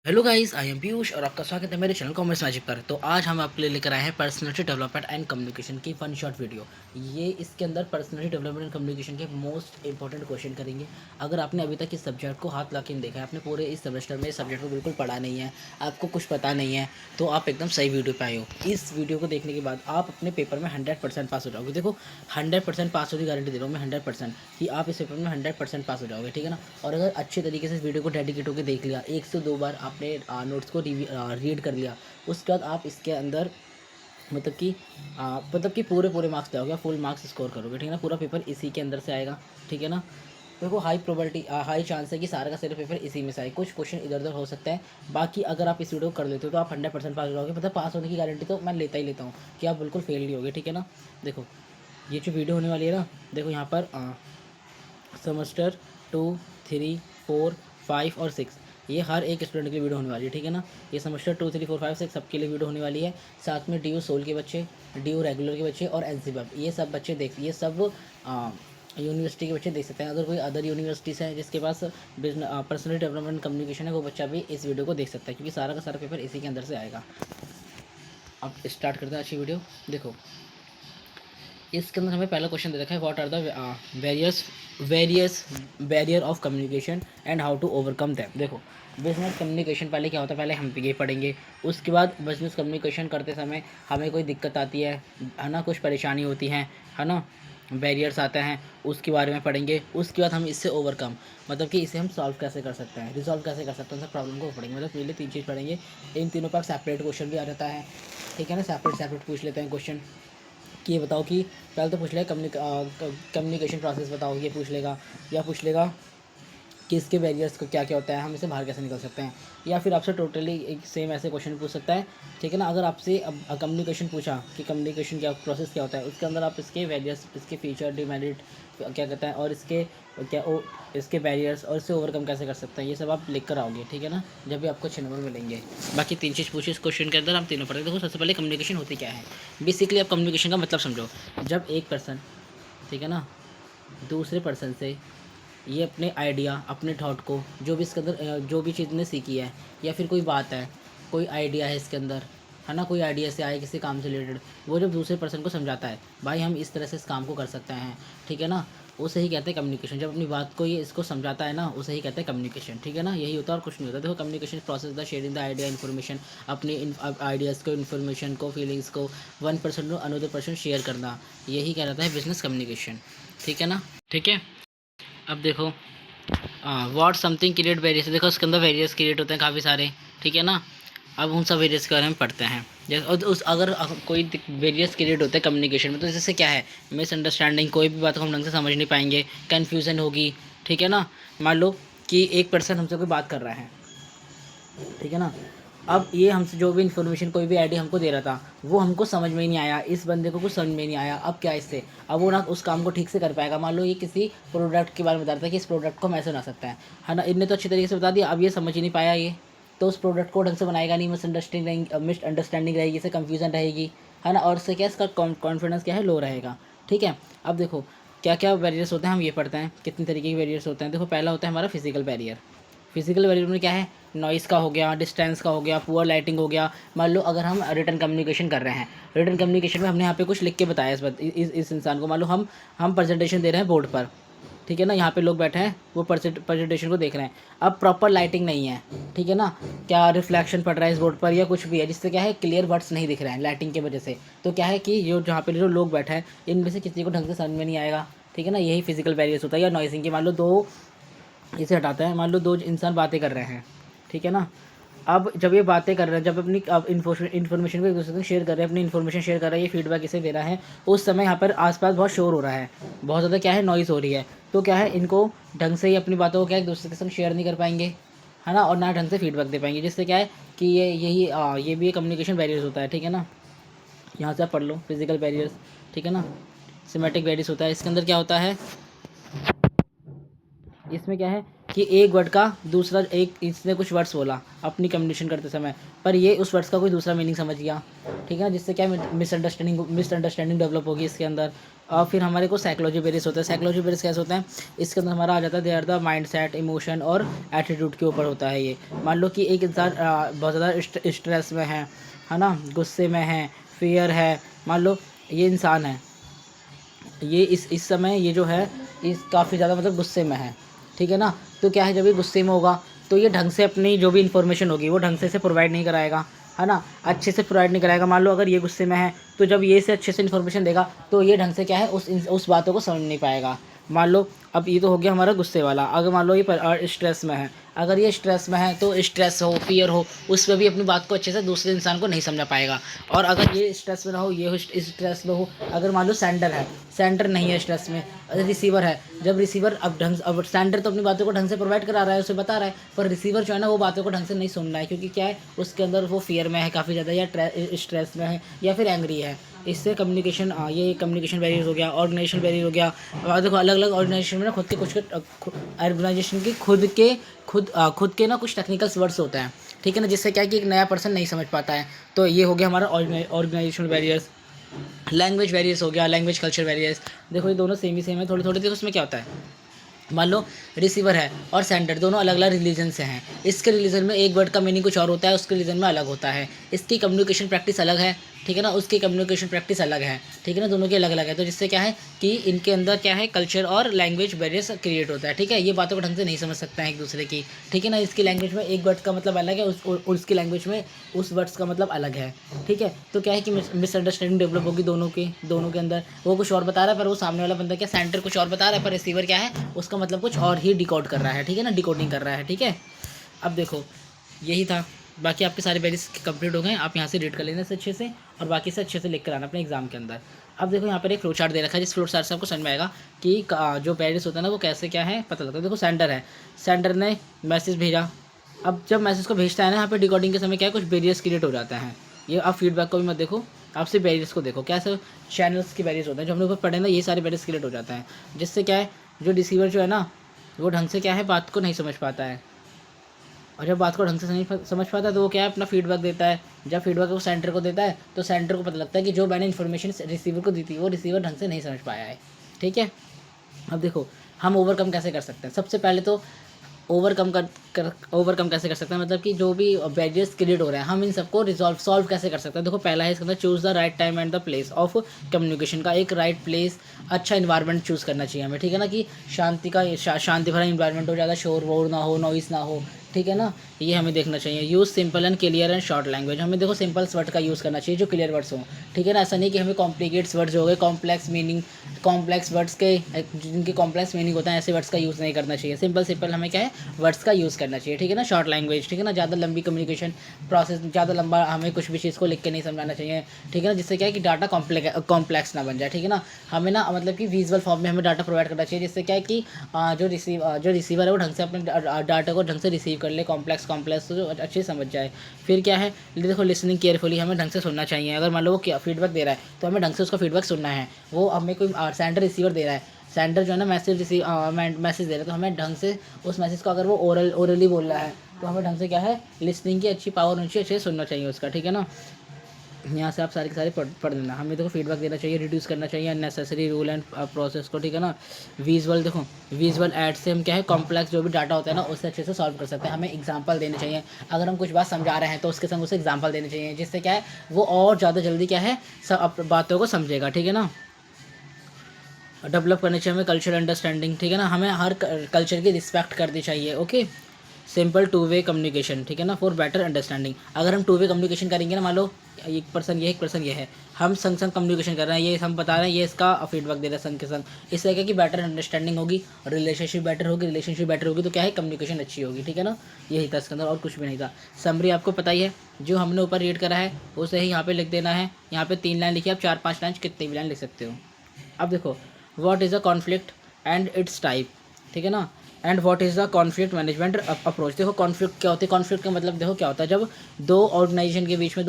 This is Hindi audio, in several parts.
Hello guys, I am Piyush और आपका स्वागत है मेरे चैनल कॉमर्स मैजिक पर। तो आज हम आपके लिए लेकर आए हैं पर्सनालिटी डेवलपमेंट एंड कम्युनिकेशन की फन शॉर्ट वीडियो। ये इसके अंदर पर्सनालिटी डेवलपमेंट एंड कम्युनिकेशन के मोस्ट इंपॉर्टेंट क्वेश्चन करेंगे। अगर आपने अभी तक इस सब्जेक्ट को हाथ ला के नहीं देखा है, आपने पूरे इस सेमेस्टर में इस सब्जेक्ट को बिल्कुल पढ़ा नहीं है, आपको कुछ पता नहीं है, तो आप एकदम सही वीडियो पे आए हो। इस वीडियो को देखने के बाद आप अपने पेपर में 100% पास हो जाओगे। देखो, 100% पास होने की गारंटी दे रहा हूँ मैं, 100% कि आप इस पेपर में 100% पास हो जाओगे, ठीक है ना। और अगर अच्छे तरीके से इस वीडियो को डेडिकेट होकर देख लिया, 1 से 2 बार आपने नोट्स को रीड कर लिया, उसके बाद आप इसके अंदर मतलब कि पूरे पूरे मार्क्स लाओगे, फुल मार्क्स स्कोर करोगे, ठीक है ना। पूरा पेपर इसी के अंदर से आएगा, ठीक है ना। देखो, हाई प्रोबेबिलिटी, हाई चांस है कि सारा का सारा पेपर इसी में से आए। कुछ क्वेश्चन इधर उधर हो सकता है, बाकी अगर आप इस वीडियो को कर लेते हो तो आप 100% पास हो जाओगे। मतलब पास होने की गारंटी तो मैं लेता ही लेता हूँ कि आप बिल्कुल फेल नहीं होगे, ठीक है ना। देखो, ये जो वीडियो होने वाली है ना, देखो यहाँ पर सेमेस्टर 2, 3, 4, 5 और 6, ये हर एक स्टूडेंट के लिए वीडियो होने वाली है, ठीक है ना। ये सेमेस्टर 2, 3, 4, 5, 6 सबके लिए वीडियो होने वाली है। साथ में डी यू सोल के बच्चे, डी यू रेगुलर के बच्चे और एन सी बब, ये सब बच्चे ये सब यूनिवर्सिटी के बच्चे देख सकते हैं। अगर कोई अदर यूनिवर्सिटी से है जिसके पास पर्सनल डेवलपमेंट कम्युनिकेशन है, वो बच्चा भी इस वीडियो को देख सकता है, क्योंकि सारा का सारा पेपर इसी के अंदर से आएगा। अब स्टार्ट करते हैं अच्छी वीडियो। देखो, इसके अंदर हमें पहला क्वेश्चन दे रखा है, what are the various various barrier of communication and how to overcome them. देखो, बिजनेस कम्युनिकेशन पहले क्या होता है, पहले हम ये पढ़ेंगे। उसके बाद बिजनेस कम्युनिकेशन करते समय हमें कोई दिक्कत आती है ना, कुछ परेशानी होती है ना, बैरियर्स आते हैं, उसके बारे में पढ़ेंगे। उसके बाद हम इससे ओवरकम, मतलब कि इसे हम सॉल्व कैसे कर सकते हैं, रिजॉल्व कैसे कर सकते हैं, सब प्रॉब्लम को पढ़ेंगे। मतलब पहले 3 चीज़ पढ़ेंगे। इन तीनों पर सेपरेट क्वेश्चन भी आ जाता है, ठीक है ना। सेपरेट सेपरेट पूछ लेते हैं क्वेश्चन कि ये बताओ कि पहले तो पूछ लेगा कम्युनिकेशन प्रोसेस बताओ, ये पूछ लेगा। या पूछ लेगा कि इसके बैरियर्स को क्या क्या होता है, हम इसे बाहर कैसे निकल सकते हैं। या फिर आपसे टोटली एक सेम ऐसे क्वेश्चन पूछ सकता है, ठीक है ना। अगर आपसे अब कम्युनिकेशन पूछा कि कम्युनिकेशन क्या प्रोसेस क्या होता है, उसके अंदर आप इसके बैरियर्स, इसके फीचर, डिमेरिट क्या कहता है, और इसके क्या इसके बैरियर्स और इससे ओवरकम कैसे कर सकते हैं, ये सब आप लिख कर आओगे, ठीक है ना, जब भी आपको 6 नंबर मिलेंगे। बाकी 3 चीज़ पूछी इस क्वेश्चन के अंदर, हम तीनों पढ़ते। देखो, सबसे पहले कम्युनिकेशन होती क्या है। बेसिकली आप कम्युनिकेशन का मतलब समझो। जब एक पर्सन, ठीक है ना, दूसरे पर्सन से ये अपने आइडिया, अपने थॉट को, जो भी इसके अंदर जो भी चीज़ ने सीखी है, या फिर कोई बात है, कोई आइडिया है इसके अंदर, है ना, कोई आइडिया से आए किसी काम से रिलेटेड, वो जब दूसरे पर्सन को समझाता है, भाई हम इस तरह से इस काम को कर सकते हैं, ठीक है ना, उसे ही कहते हैं कम्युनिकेशन। जब अपनी बात को ये इसको समझाता है ना, उसे ही कहते हैं कम्युनिकेशन, ठीक है ना। यही होता है और कुछ नहीं होता। देखो, communication process the sharing the idea information, अपनी आइडियाज़ को, इन्फॉर्मेशन को, फीलिंग्स को 1% टू अनदर पर्सन शेयर करना, यही कहलाता है बिजनेस कम्युनिकेशन, ठीक है ना। ठीक है। अब देखो, व्हाट समथिंग क्रिएट वेरियस, देखो उसके अंदर वेरियस क्रिएट होते हैं काफ़ी सारे, ठीक है ना। अब उन सब वेरियस के बारे में पढ़ते हैं। जैसे उस अगर कोई वेरियस क्रिएट होते हैं कम्युनिकेशन में, तो जैसे क्या है, मिसअंडरस्टैंडिंग, कोई भी बात को हम ढंग से समझ नहीं पाएंगे, कन्फ्यूज़न होगी, ठीक है ना। मान लो कि एक पर्सन हमसे कोई बात कर रहा है, ठीक है ना। अब ये हमसे जो भी इन्फॉर्मेशन, कोई भी आइडिया हमको दे रहा था, वो हमको समझ में ही नहीं आया, इस बंदे को कुछ समझ में नहीं आया। अब क्या इससे, अब वो ना उस काम को ठीक से कर पाएगा। मान लो ये किसी प्रोडक्ट के बारे में बता रहा था कि इस प्रोडक्ट को हम ऐसे बना सकते हैं, है ना। इनने तो अच्छी तरीके से बता दिया, अब ये समझ ही नहीं पाया ये, तो उस प्रोडक्ट को ढंग से बनाएगा नहीं, मिसअंडरस्टैंडिंग रहेगी, इससे कन्फ्यूजन रहेगी, है ना। और इससे क्या, इसका कॉन्फिडेंस क्या है, लो रहेगा, ठीक है। अब देखो, क्या क्या बैरियर्स होते हैं, हम ये पढ़ते हैं कितने तरीके के बैरियर्स होते हैं। देखो, पहला होता है हमारा फिजिकल बैरियर। फिजिकल बैरियर में क्या है, नॉइज़ का हो गया, डिस्टेंस का हो गया, पुअर लाइटिंग हो गया। मान लो अगर हम रिटर्न कम्युनिकेशन कर रहे हैं, रिटर्न कम्युनिकेशन में हमने यहाँ पे कुछ लिख के बताया इस इंसान को। मान लो हम प्रेजेंटेशन दे रहे हैं बोर्ड पर, ठीक है ना, यहाँ पे लोग बैठे हैं, वो प्रेजेंटेशन को देख रहे हैं। अब प्रॉपर लाइटिंग नहीं है, ठीक है ना, क्या रिफ्लेक्शन पड़ रहा है इस बोर्ड पर या कुछ भी है, जिससे क्या है, क्लियर वर्ड्स नहीं दिख रहे हैं लाइटिंग की वजह से। तो क्या है कि जो जहाँ पे जो लोग बैठे हैं, इनमें से किसी को ढंग से समझ में नहीं आएगा, ठीक है ना। यही फिजिकल बैरियर्स होता है। या नॉइसिंग की, मान लो दो, इसे हटाते हैं, मान लो दो इंसान बातें कर रहे हैं, ठीक है ना। अब जब ये बातें कर रहे हैं, जब अपनी अब इन्फॉर्मेशन को एक दूसरे से शेयर कर रहे हैं, अपनी इन्फॉर्मेशन शेयर कर रहे हैं, ये फीडबैक इसे दे रहा है, उस समय यहाँ पर आसपास बहुत शोर हो रहा है, बहुत ज़्यादा क्या है, नॉइज़ हो रही है। तो क्या है, इनको ढंग से ही अपनी बातों को क्या एक दूसरे के संग शेयर नहीं कर पाएंगे, है ना, और ना ढंग से फीडबैक दे पाएंगे, जिससे क्या है कि ये भी एक कम्युनिकेशन बैरियर्स होता है, ठीक है ना। यहाँ से आप पढ़ लो फिजिकल बैरियर्स, ठीक है ना। सिमेटिक बैरियर्स होता है, इसके अंदर क्या होता है, इसमें क्या है कि एक वर्ड का दूसरा, एक इसने कुछ वर्ड्स बोला अपनी कम्युनिकेशन करते समय, पर ये उस वर्ड्स का कोई दूसरा मीनिंग समझ गया, ठीक है ना, जिससे क्या मिसअंडरस्टैंडिंग डेवलप होगी इसके अंदर। और फिर हमारे को साइकोलॉजी बेरियस होता है। साइकोलॉजी बेरियस कैसे होता है, इसके अंदर हमारा आ जाता है they are the mind set, emotion और एटीट्यूड के ऊपर होता है ये। मान लो कि एक इंसान बहुत ज़्यादा स्ट्रेस में है ना, गुस्से में है, फियर है, मान लो ये इंसान है, ये इस समय ये जो है इस काफ़ी ज़्यादा मतलब गुस्से में है, ठीक है ना। तो क्या है, जब ये गुस्से में होगा तो ये ढंग से अपनी जो भी इन्फॉर्मेशन होगी वो ढंग से प्रोवाइड नहीं कराएगा, है ना, अच्छे से प्रोवाइड नहीं कराएगा। मान लो अगर ये गुस्से में है तो जब ये से अच्छे से इन्फॉर्मेशन देगा तो ये ढंग से क्या है उस बातों को समझ नहीं पाएगा। मान लो अब ये तो हो गया हमारा गुस्से वाला। अगर मान लो ये स्ट्रेस में है, अगर ये स्ट्रेस में है तो स्ट्रेस हो, फियर हो, उस पर भी अपनी बात को अच्छे से दूसरे इंसान को नहीं समझा पाएगा। और अगर ये स्ट्रेस में ना हो, ये स्ट्रेस में हो, अगर मान लो सेंडर है, सेंडर नहीं है स्ट्रेस में, रिसीवर है, जब रिसीवर अब सेंडर तो अपनी बातों को ढंग से प्रोवाइड करा रहा है, उसे बता रहा है, पर रिसीवर जो है ना वो बातों को ढंग से नहीं सुन रहा है, क्योंकि क्या है उसके अंदर वो फियर में है काफ़ी ज़्यादा, या स्ट्रेस में है, या फिर एंग्री है। इससे कम्युनिकेशन, ये कम्युनिकेशन बैरियर हो गया, ऑर्गेनाइजेशन बैरियर हो गया। और देखो अलग अलग ऑर्गेनाइजेशन में ना खुद के ऑर्गेनाइजेशन के खुद के ना कुछ टेक्निकल वर्ड्स होते हैं, ठीक है ना, जिससे क्या है कि एक नया पर्सन नहीं समझ पाता है। तो ये हो गया हमारा ऑर्गेनाइजेशनल बैरियर्स। लैंग्वेज बैरियर्स हो गया, लैंग्वेज कल्चर बैरियर्स। देखो ये दोनों सेम ही सेम है, थोड़ी थोड़ी। देखो उसमें क्या होता है, मान लो रिसीवर है और सेंडर दोनों अलग अलग रिलीजन से हैं। इसके रिलीजन में एक वर्ड का मीनिंग कुछ और होता है, उसके रिलीजन में अलग होता है। इसकी कम्युनिकेशन प्रैक्टिस अलग है, ठीक है ना, उसकी कम्युनिकेशन प्रैक्टिस अलग है, ठीक है ना, दोनों की अलग अलग है। तो जिससे क्या है कि इनके अंदर क्या है कल्चर और लैंग्वेज बैरियर्स क्रिएट होता है, ठीक है। ये बातों को ढंग से नहीं समझ सकते हैं एक दूसरे की, ठीक है ना। इसकी लैंग्वेज में एक वर्ड का मतलब अलग है, उसकी लैंग्वेज में उस वर्ड्स का मतलब अलग है, ठीक है। तो क्या है कि मिसअंडरस्टैंडिंग डेवलप होगी दोनों के अंदर। वो कुछ और बता रहा है पर वो सामने वाला बंदा क्या, सेंटर कुछ और बता रहा है, पर रिसीवर क्या है उसका मतलब कुछ और ही डिकोड कर रहा है, ठीक है ना, डिकोडिंग कर रहा है, ठीक है। अब देखो यही था, बाकी आपके सारे बैरियर्स कंप्लीट हो गए। आप यहाँ से रीड कर लेना इसे अच्छे से, और बाकी से अच्छे से लिख कर आना अपने एग्जाम के अंदर। अब देखो यहाँ पर एक फ्लो चार्ट दे रखा है, जिस फ्लो चार्ट से आपको समझ में आएगा कि जो बैरियर्स होता है ना वो कैसे क्या है पता लगता है। देखो सेंडर है, सेंडर ने मैसेज भेजा। अब जब मैसेज को भेजता है ना, यहाँ पे डिकोडिंग के समय क्या है कुछ बैरियर्स क्रिएट हो जाते हैं। ये आप फीडबैक को भी मत देखो, आप सिर्फ बैरियर्स को देखो, कैसे चैनल्स के बैरियर्स होते हैं जो हम लोग पढ़े ना, ये सारे बैरियर्स क्रिएट हो जाते हैं। जिससे क्या है जो रिसीवर जो है ना वो ढंग से क्या है बात को नहीं समझ पाता है, और जब बात को ढंग से नहीं समझ पाता है तो वो क्या है अपना फीडबैक देता है। जब फीडबैक वो सेंटर को देता है तो सेंटर को पता लगता है कि जो मैंने इन्फॉर्मेशन रिसीवर को दी थी वो रिसीवर ढंग से नहीं समझ पाया है, ठीक है। अब देखो हम ओवरकम कैसे कर सकते हैं। सबसे पहले तो ओवरकम कैसे कर सकते हैं, मतलब कि जो भी बैरियर्स क्रिएट हो रहे हैं हम इन सबको सॉल्व कैसे कर सकते हैं। देखो पहला है इसके अंदर choose the right time and the place of communication का एक राइट प्लेस, अच्छा इन्वायरमेंट चूज़ करना चाहिए हमें, ठीक है ना, कि शांति भरा इन्वायरमेंट हो, ज़्यादा शोर वोर ना हो, नॉइस ना हो, ठीक है ना, ये हमें देखना चाहिए। Use simple and clear and short language, हमें देखो सिंपल वर्ड का यूज़ करना चाहिए जो क्लियर वर्ड्स हों, ठीक है ना। ऐसा नहीं कि हमें कॉम्प्लिकेट्स वर्ड्स हो गए, कॉम्प्लेक्स वर्ड्स के जिनके कॉम्प्लेक्स मीनिंग होता है ऐसे वर्ड्स का यूज़ नहीं करना चाहिए। सिंपल हमें क्या है वर्ड्स का यूज़ करना चाहिए, ठीक है ना। शॉर्ट लैंग्वेज, ठीक है ना, ज़्यादा लंबी कम्युनिकेशन प्रोसेस, ज़्यादा लंबा हमें कुछ भी चीज़ को लिख के नहीं समझाना चाहिए, ठीक है ना, जिससे क्या है कि डाटा कॉम्प्लेक्स ना बन जाए, ठीक है ना। हमें ना मतलब कि विजुअल फॉर्म में हमें डाटा प्रोवाइड करना चाहिए, जिससे क्या है कि जो रिसीवर है वो ढंग से अपने डाटा को ढंग से रिसीव कर ले, कॉम्प्लेक्स तो अच्छे से समझ जाए। फिर क्या है देखो लिसनिंग केयरफुली, हमें ढंग से सुनना चाहिए। अगर मान लो वो क्या फीडबैक दे रहा है तो हमें ढंग से उसका फीडबैक सुनना है। वो हमें कोई सेंडर रिसीवर दे रहा है, सेंडर जो है ना मैसेज दे रहा है, तो हमें ढंग से उस मैसेज को, अगर वो ओरली बोल रहा है तो हमें ढंग से क्या है लिसनिंग की अच्छी पावर होनी चाहिए, अच्छे से सुनना चाहिए उसका, ठीक है ना। यहाँ से आप सारे के सारे पढ़ लेना। हमें देखो फीडबैक देना चाहिए, रिड्यूस करना चाहिए अननेसेसरी रूल एंड प्रोसेस को, ठीक है ना। विजुअल ऐड से हम क्या है कॉम्प्लेक्स जो भी डाटा होता है ना उससे अच्छे से सॉल्व कर सकते हैं। हमें एग्जांपल देने चाहिए, अगर हम कुछ बात समझा रहे हैं तो उसके संग उसे एग्जांपल देने चाहिए, जिससे क्या है वो और ज़्यादा जल्दी क्या है सब बातों को समझेगा, ठीक है ना। डेवलप करनी चाहिए हमें कल्चर अंडरस्टैंडिंग, ठीक है ना, हमें हर कल्चर की रिस्पेक्ट करनी चाहिए। Okay, simple two way communication, ठीक है ना, फॉर बेटर अंडरस्टैंडिंग। अगर हम टू वे कम्युनिकेशन करेंगे ना, मान लो एक पर्सन ये है, हम संग कम्युनिकेशन कर रहे हैं, ये हम बता रहे हैं, ये इसका फीडबैक दे रहा है संग के संग, इससे क्या कि बेटर अंडरस्टैंडिंग होगी, रिलेशनशिप बेटर होगी तो क्या है कम्युनिकेशन अच्छी होगी, ठीक है ना। यही था इसके अंदर और कुछ भी नहीं था। समरी आपको पता ही है, जो हमने ऊपर रीड करा है उसे ही यहाँ पे लिख देना है। यहाँ पे 3 लाइन लिखी, आप 4-5 लाइन कितनी भी लाइन लिख सकते हो। अब देखो what is a conflict and it's type, ठीक है ना, and what is the conflict management approach. देखो कॉन्फ्लिक्ट क्या होती है, कॉन्फ्लिक्ट का मतलब देखो क्या होता है, जब दो ऑर्गेनाइजेशन के बीच में,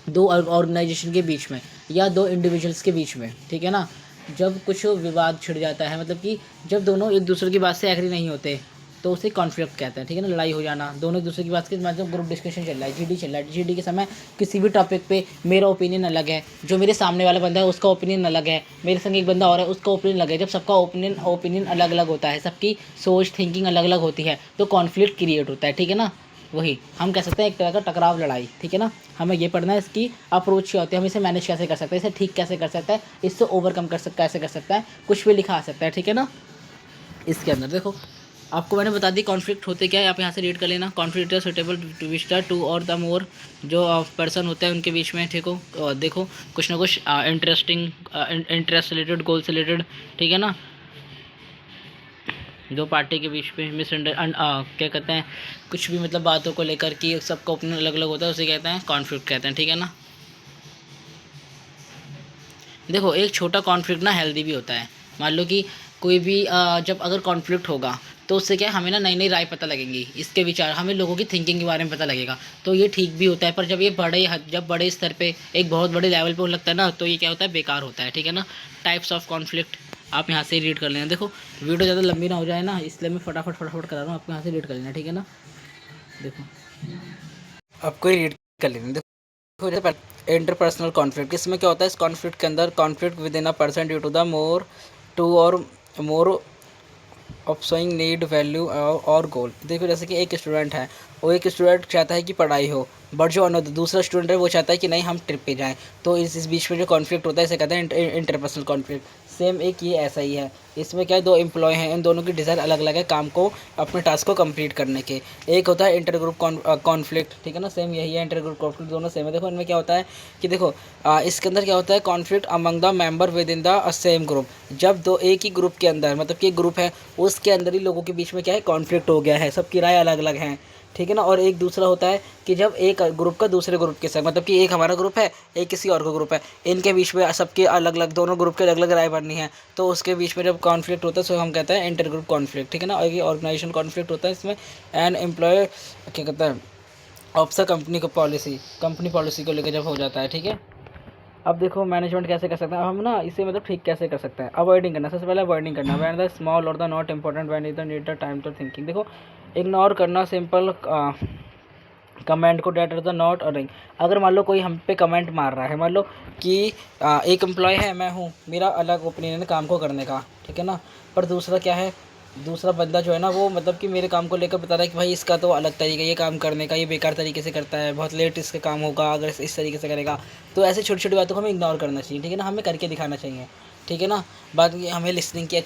दो ऑर्गेनाइजेशन के बीच में या दो इंडिविजुअल्स के बीच में, ठीक है ना, जब कुछ विवाद छिड़ जाता है, मतलब कि जब दोनों एक दूसरे की बात से एग्री नहीं होते, तो उसे कॉन्फ्लिक्ट कहते हैं, ठीक है ना। लड़ाई हो जाना, दोनों एक दूसरे की बात के मतलब ग्रुप डिस्कशन चल रहा है, जीडी चल रहा है, जीडी के समय किसी भी टॉपिक पे मेरा ओपिनियन अलग है, जो मेरे सामने वाला बंदा है उसका ओपिनियन अलग है, मेरे संग एक बंदा और है उसका ओपिनियन अलग है। जब सबका ओपिनियन अलग अलग होता है, सबकी सोच थिंकिंग अलग अलग होती है, तो कॉन्फ्लिक्ट क्रिएट होता है, ठीक है ना। वही हम कह सकते हैं एक तरह का टकराव, लड़ाई, ठीक है ना। हमें ये पढ़ना है इसकी अप्रोच क्या होती है, हम इसे मैनेज कैसे कर सकते हैं, इसे ठीक कैसे कर सकता है, इससे ओवरकम कैसे कर सकता है, कुछ भी लिखा आ सकता है, ठीक है ना। इसके अंदर देखो आपको मैंने बता दी कॉन्फ्लिक्ट होते क्या है, आप यहाँ से रीड कर लेना। Conflict is suitable to which the two or the more जो पर्सन होते हैं उनके बीच में, ठीक हो, देखो कुछ ना कुछ इंटरेस्ट रिलेटेड, गोल से रिलेटेड, ठीक है ना। दो पार्टी के बीच में क्या कहते हैं, कुछ भी मतलब बातों को लेकर कि सबका ओपिनियन अलग अलग होता है, उसे कहते हैं कॉन्फ्लिक्ट कहते हैं, ठीक है ना। देखो एक छोटा कॉन्फ्लिक्ट ना हेल्दी भी होता है। मान लो कि कोई भी जब अगर कॉन्फ्लिक्ट होगा तो उससे क्या है, हमें ना नई नई राय पता लगेंगी, इसके विचार, हमें लोगों की थिंकिंग के बारे में पता लगेगा, तो ये ठीक भी होता है। पर जब ये जब बड़े स्तर पे एक बहुत बड़े लेवल पे लगता है ना, तो ये क्या होता है, बेकार होता है, ठीक है ना। टाइप्स ऑफ कॉन्फ्लिक्ट आप यहाँ से रीड कर लेना। देखो वीडियो ज़्यादा लंबी ना हो जाए ना, इसलिए मैं फटाफट करा रहा हूँ, आपको यहाँ से रीड कर लेना, ठीक है ना। देखो आपको रीड कर लेना। देखो इंटरपर्सनल कॉन्फ्लिक्ट, इसमें क्या होता है, इस कॉन्फ्लिक्ट के अंदर conflict within a person due to the two or more of showing need value or goal. देखो जैसे कि एक स्टूडेंट है, वो एक स्टूडेंट चाहता है कि पढ़ाई हो, बट जो दूसरा स्टूडेंट है वो चाहता है कि नहीं हम ट्रिप पे जाएं, तो इस बीच में जो कॉन्फ्लिक्ट होता है इसे कहते हैं इंटरपर्सनल कॉन्फ्लिक्ट। सेम एक ये ऐसा ही है, इसमें क्या है, दो एम्प्लॉय हैं, इन दोनों की डिज़ायर अलग अलग है काम को, अपने टास्क को कंप्लीट करने के। एक होता है इंटर ग्रुप कॉन्फ्लिक्ट, ठीक है ना, सेम यही है, इंटर ग्रुप कॉन्फ्लिक्ट दोनों सेम है। देखो इनमें क्या होता है कि देखो इसके अंदर क्या होता है, conflict among the member with in the same group. जब दो एक ही ग्रुप के अंदर, मतलब कि एक ग्रुप है उसके अंदर ही लोगों के बीच में क्या है, कॉन्फ्लिक्ट हो गया है, सबकी राय अलग अलग हैं, ठीक है ना। और एक दूसरा होता है कि जब एक ग्रुप का दूसरे ग्रुप के साथ, मतलब कि एक हमारा ग्रुप है, एक किसी और का ग्रुप है, इनके बीच में सबके अलग अलग, दोनों ग्रुप के अलग अलग राय बननी है, तो उसके बीच में जब कॉन्फ्लिक्ट होता है तो हम कहते हैं इंटर ग्रुप कॉन्फ्लिक्ट, ठीक है ना। और ये ऑर्गेनाइजेशन कॉन्फ्लिक्ट होता है, इसमें एन एम्प्लॉय क्या कहता है, ऑफिसर कंपनी पॉलिसी को लेकर जब हो जाता है, ठीक है। अब देखो मैनेजमेंट कैसे कर सकते हैं, अब हम ना इसे मतलब ठीक कैसे कर सकते हैं। अवॉइडिंग करना, सबसे पहले अवॉइडिंग करना, when the small or the not important, when is the need the time to thinking. देखो इग्नोर करना सिंपल कमेंट को, डेट द नॉट अरिंग। अगर मान लो कोई हम पे कमेंट मार रहा है, मान लो कि एक एम्प्लॉय है, मैं हूँ, मेरा अलग ओपिनियन है काम को करने का, ठीक है ना, पर दूसरा क्या है, दूसरा बंदा जो है ना वो मतलब कि मेरे काम को लेकर बता रहा है कि भाई इसका तो अलग तरीका, ये काम करने का, ये बेकार तरीके से करता है, बहुत लेट इसका काम होगा अगर इस तरीके से करेगा। तो ऐसे छोटी छोटी बातों को हमें इग्नोर करना चाहिए, ठीक है ना, हमें करके दिखाना चाहिए, ठीक है ना। बाकी हमें लिसनिंग की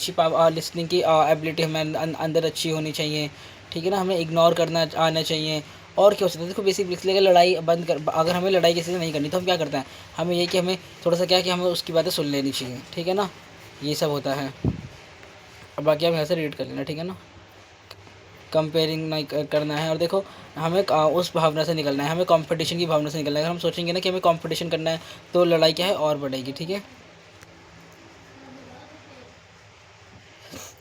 लिसनिंग की एबिलिटी हमें अंदर अच्छी होनी चाहिए, ठीक है ना, हमें इग्नोर करना आना चाहिए। और क्या हो सकता है, देखो बेसिक इसलिए अगर लड़ाई बंद कर, अगर हमें लड़ाई किसी से नहीं करनी तो हम क्या करते हैं, हमें ये कि हमें थोड़ा सा क्या है कि हमें उसकी बातें सुन लेनी चाहिए, ठीक है ना, ये सब होता है। अब बाकी आप यहाँ से रीड कर लेना, ठीक है ना। कंपेयरिंग नहीं करना है, और देखो हमें उस भावना से निकलना है, हमें कंपटीशन की भावना से निकलना है। अगर हम सोचेंगे ना कि हमें कंपटीशन करना है तो लड़ाई क्या है और बढ़ेगी, ठीक है।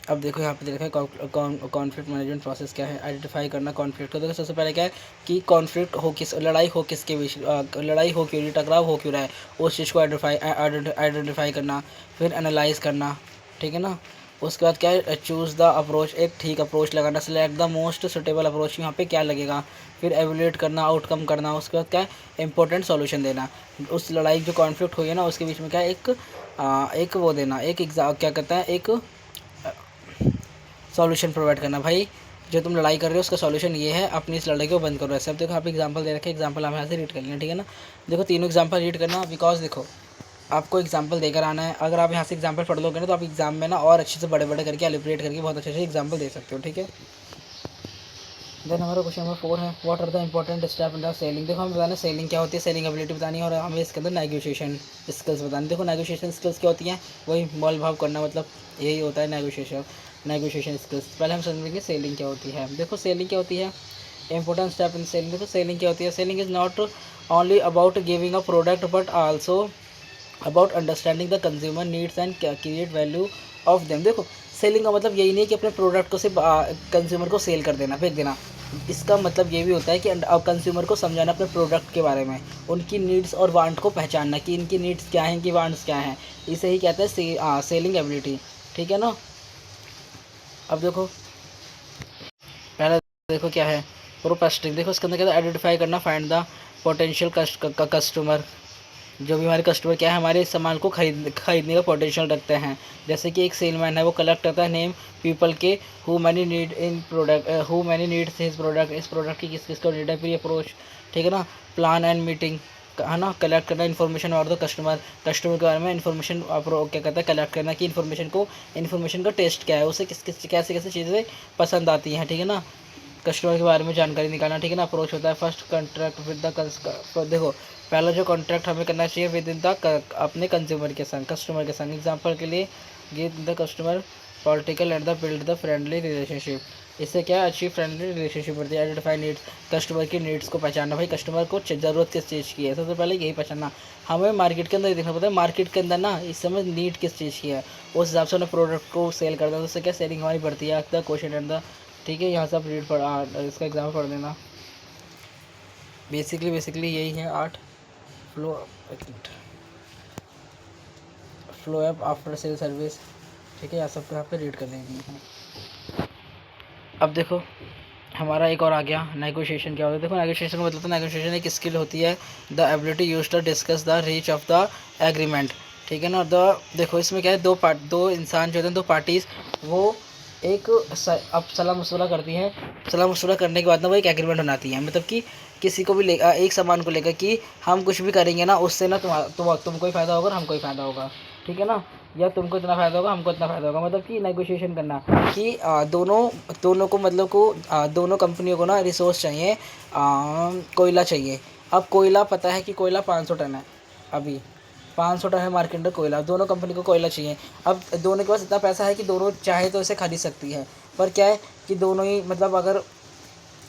अब देखो यहाँ पे देखा है कॉन्फ्लिक्ट मैनेजमेंट प्रोसेस क्या है, आइडेंटिफाई करना कॉन्फ्लिक्ट को। देखो सबसे पहले क्या है कि कॉन्फ्लिक्ट हो किस, लड़ाई हो किसके बीच, लड़ाई हो क्यों रही, टकराव हो क्यों रहा है, उस चीज़ को आइडेंटिफाई करना, फिर एनालाइज करना, ठीक है ना। उसके बाद क्या है, चूज़ द अप्रोच, एक ठीक अप्रोच लगाना, select the most suitable approach, यहाँ पे क्या लगेगा, फिर एवेल्यूएट करना, आउटकम करना। उसके बाद क्या है, इंपॉर्टेंट सॉल्यूशन देना। उस लड़ाई जो कॉन्फ्लिक्ट हुई है ना उसके बीच में क्या है, एक वो देना, एक एग्जाम क्या कहता है, एक सॉल्यूशन प्रोवाइड करना। भाई जो तुम लड़ाई कर रहे हो उसका सॉल्यूशन ये है, अपनी इस लड़ाई को बंद करो। ऐसे अब देखो आप एग्जांपल दे रखे, एग्जांपल हम यहाँ से रीड कर लेना, ठीक है ना। देखो तीनों एग्जांपल रीड करना, बिकॉज देखो आपको एग्जांपल देकर आना है। अगर आप यहाँ से एग्जांपल पढ़ लोगे ना तो आप एग्जाम में ना और अच्छे से बड़े बड़े करके एलिब्रेट करके बहुत अच्छे से एग्जांपल दे सकते हो, ठीक है। देन हमारा क्वेश्चन नंबर 4 है, what are the important step in the selling. देखो हमें बताना सेलिंग क्या होती है, सेलिंग एबिलिटी बतानी है, और हमें इसके अंदर नेगोशिएशन स्किल्स बतानी। देखो नेगोशिएशन स्किल्स क्या होती हैं, वही मोल भाव करना, मतलब यही होता है नेगोशिएशन स्किल्स। पहले हम समझेंगे सेलिंग क्या होती है। देखो सेलिंग क्या होती है, इंपॉर्टेंट स्टेप इन सेलिंग। देखो सेलिंग क्या होती है, selling is not only about giving a product but also about understanding the consumer needs and create value of them. देखो सेलिंग का मतलब यही नहीं कि अपने प्रोडक्ट को सिर्फ कंज्यूमर को सेल कर देना, बेच देना, इसका मतलब ये भी होता है कि कंज्यूमर को समझाना अपने प्रोडक्ट के बारे में, उनकी नीड्स और वांट को पहचानना कि इनकी नीड्स क्या हैं, इनकी वांट्स क्या हैं। इसे ही कहते हैं सेलिंग एबिलिटी, ठीक है ना। अब देखो पहले देखो क्या है प्रोस्पेक्टिंग। देखो इसके अंदर क्या है, आइडेंटिफाई करना, फाइंड द पोटेंशियल कस्टमर। जो भी हमारे कस्टमर क्या है, हमारे सामान को खरीदने का पोटेंशियल रखते हैं। जैसे कि एक सेलमैन है, वो कलेक्ट करता है नेम पीपल के who many need in product, who many needs his product, इस प्रोडक्ट की किस किस को नीड है, फिर अप्रोच, ठीक है ना। प्लान एंड मीटिंग, है ना, कलेक्ट करना इन्फॉर्मेशन और द कस्टमर, कस्टमर के बारे में इन्फॉर्मेशन क्या कहता है, कलेक्ट करना कि इन्फॉर्मेशन का टेस्ट क्या है, उसे किस किस कैसे कैसे चीज़ें पसंद आती हैं, ठीक है ना। कस्टमर के बारे में जानकारी निकालना, ठीक है ना। अप्रोच होता है फर्स्ट कॉन्ट्रैक्ट विद द, देखो पहला जो कॉन्ट्रैक्ट हमें करना चाहिए विद इन द अपने कंज्यूमर के संग, कस्टमर के संग। एग्जांपल के लिए give the customer political and the build the friendly relationship. इससे क्या अच्छी फ्रेंडली रिलेशनशिप बढ़ती है। आइडेंटिफाई नीड्स, कस्टमर की नीड्स को पहचानना, भाई कस्टमर को ज़रूरत किस चीज़ की है, सबसे पहले यही पहचानना। हमें मार्केट के अंदर देखना पड़ता है, मार्केट के अंदर ना इस समय नीड किस चीज़ की है, उस हिसाब से उन्हें प्रोडक्ट को सेल करना है। तो उससे क्या सेलिंग हमारी बढ़ती है। द क्वेश्चन एंड द, ठीक है, यहाँ से आप इसका एग्जाम्पल पढ़ देना। बेसिकली यही है 8 flow flow app after sale service, ठीक है, यहाँ सब यहाँ पे रीड कर लेंगे। अब देखो हमारा एक और आ गया नेगोशिएशन। क्या होता है, देखो नेगोशिएशन का मतलब तो नेगोशिएशन एक स्किल होती है, the ability use to discuss the reach of the agreement, ठीक है ना। देखो इसमें क्या है, दो इंसान जो होते हैं, दो पार्टीज, वो एक अब सलाह मशवरा करती हैं। सलाह मशवरा करने के बाद ना वो एक एग्रीमेंट बनाती है, मतलब कि किसी को भी एक सामान को लेकर कि हम कुछ भी करेंगे ना, उससे ना तुमको ही फ़ायदा होगा और हमको ही फ़ायदा होगा, ठीक है ना। या तुमको इतना फ़ायदा होगा, हमको इतना फ़ायदा होगा, मतलब कि नेगोशिएशन करना कि दोनों को, मतलब को दोनों कंपनियों को ना रिसोर्स चाहिए, कोयला चाहिए। अब कोयला पता है कि कोयला 500 टन है, अभी 500 टन है मार्केट में कोयला, दोनों कंपनी को कोयला चाहिए। अब दोनों के पास इतना पैसा है कि दोनों चाहे तो इसे खरीद सकती है, पर क्या है कि दोनों ही, मतलब अगर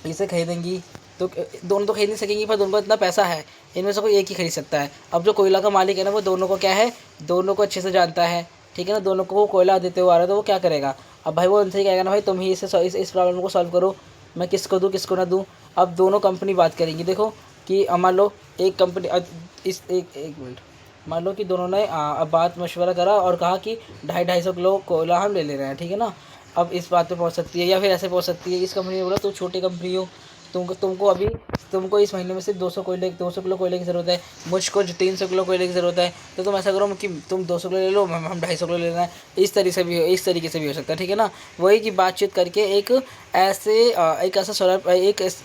इसे खरीदेंगी तो दोनों तो खरीद नहीं सकेंगी, पर दोनों को इतना पैसा है, इनमें से कोई एक ही खरीद सकता है। अब जो कोयला का मालिक है ना, वो दोनों को क्या है, दोनों को अच्छे से जानता है, ठीक है ना। दोनों को वो कोयला देते हुए आ रहा है, तो वो क्या करेगा, अब भाई वो उनसे ही कहेगा ना, भाई तुम ही इस प्रॉब्लम को सॉल्व करो, मैं किसको दूँ किसको ना दूँ। अब दोनों कंपनी बात करेंगी, देखो कि मान लो एक कंपनी, इस एक मिनट, मान लो कि दोनों ने अब बात मशवरा करा और कहा कि 250 किलो कोयला हम ले रहे हैं, ठीक है ना। अब इस बात पे पहुंच सकती है, या फिर ऐसे पहुंच सकती है, इस कंपनी ने बोला तुम छोटी कंपनी हो, तुमको इस महीने में सिर्फ 200 किलो कोयले की ज़रूरत है, मुझको 300 किलो कोयले की ज़रूरत है, तो तुम ऐसा करो कि तुम 200 किलो ले लो, हम 250 किलो ले लेना है। इस तरीके से भी हो सकता है, ठीक है ना। वही की बातचीत करके एक ऐसा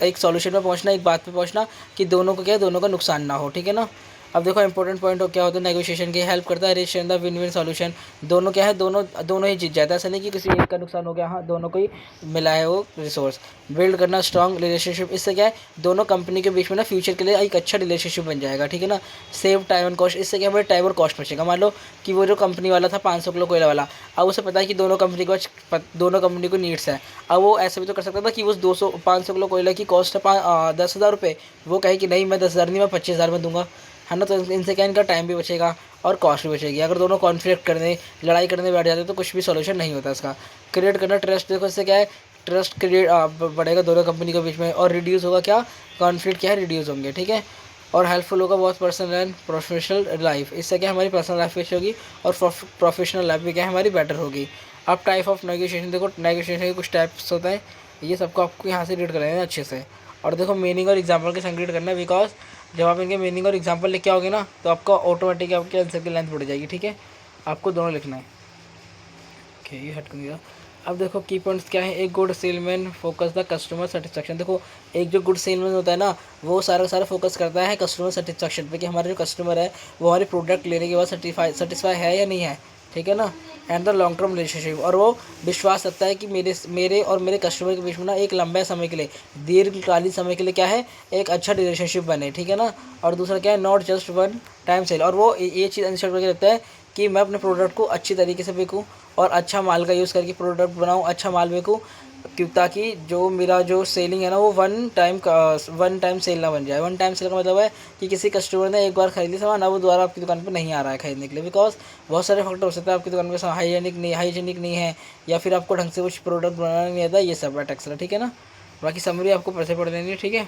एक सॉल्यूशन पे पहुंचना, एक बात पे पहुंचना कि दोनों को क्या है, दोनों का नुकसान ना हो, ठीक है ना। अब देखो इंपॉर्टेंट पॉइंट क्या होता है नेगोशिएशन की, हेल्प करता है reach the win win solution. दोनों क्या है, दोनों ही जीत जाता है, ऐसा नहीं कि किसी एक का नुकसान हो गया, हाँ दोनों को ही मिला है वो रिसोर्स। बिल्ड करना स्ट्रॉन्ग रिलेशनशिप, इससे क्या है, दोनों कंपनी के बीच में ना फ्यूचर के लिए एक अच्छा रिलेशनशिप बन जाएगा, ठीक है ना। सेव टाइम एंड कॉस्ट, इससे क्या हमारे टाइम और कॉस्ट बचेगा। मान लो कि वो जो कंपनी वाला था 500 किलो कोयला वाला, अब उसे पता है कि दोनों कंपनी को नीड्स है। अब वो ऐसे भी तो कर सकता था कि वो 500 किलो कोयला की कॉस्ट है 10,000 रुपये, वो कहे कि नहीं मैं 10,000 नहीं, मैं 25,000 में दूंगा, है ना। तो इनसे क्या, इनका टाइम भी बचेगा और कॉस्ट भी बचेगी। अगर दोनों कॉन्फ्लिक्ट करने, लड़ाई करने बैठ जाते तो कुछ भी सॉल्यूशन नहीं होता इसका। क्रिएट करना ट्रस्ट, देखो इससे क्या है, ट्रस्ट क्रिएट बढ़ेगा दोनों कंपनी के बीच में, और रिड्यूस होगा क्या, कॉन्फ्लिक्ट क्या है, रिड्यूस होंगे, ठीक है। और हेल्पफुल होगा बहुत पर्सनल एंड प्रोफेशनल लाइफ, इससे क्या हमारी पर्सनल लाइफ अच्छी होगी और प्रोफेशनल लाइफ भी क्या हमारी बेटर होगी। अब टाइप ऑफ नेगोशिएशन, देखो नेगोशिएशन के कुछ टाइप्स होते हैं, ये सबको आपको यहाँ से रीड कर लेना अच्छे से। और देखो मीनिंग और एग्जाम्पल के संग रीड करना है, बिकॉज जब आप इनके मीनिंग और एग्जाम्पल लिख के आओगे ना, तो आपका ऑटोमेटिक आपके आंसर की लेंथ बढ़ जाएगी, ठीक है। आपको दोनों लिखना है, ओके ये हट कर। अब देखो की पॉइंट्स क्या है, एक good salesman focus the customer satisfaction. देखो एक जो गुड सेलमैन होता है ना, वो सारा फोकस करता है कस्टमर सेटिस्फेक्शन पे, कि हमारे जो कस्टमर है वो हमारे प्रोडक्ट लेने के बाद सेटिस्फाई है या नहीं है, ठीक है ना। And the long term relationship, और वो विश्वास रखता है कि मेरे और मेरे कस्टमर के बीच में ना एक लंबे समय के लिए, दीर्घकालीन समय के लिए क्या है, एक अच्छा रिलेशनशिप बने, ठीक है ना। और दूसरा क्या है, not just one time sale, और वो ये चीज़ इंश्योर करके रखता है कि मैं अपने प्रोडक्ट को अच्छी तरीके से बेचूँ और अच्छा माल का यूज़ करके प्रोडक्ट बनाऊँ, अच्छा माल बेचूँ, ताकि जो मेरा जो सेलिंग है ना, वो वन टाइम सेल ना बन जाए। वन टाइम सेल का मतलब है कि किसी कस्टमर ने एक बार खरीद लिया सामान, अब वो दोबारा आपकी दुकान पे नहीं आ रहा है खरीदने के लिए, बिकॉज बहुत सारे फैक्टर हो सकते हैं, आपकी दुकान में हाइजीनिक नहीं है, या फिर आपको ढंग से कुछ प्रोडक्ट बनाना नहीं आता, ये सब है एक्सेट्रा, ठीक है ना। बाकी समरी आपको पैसे पढ़ लेनी है, ठीक है।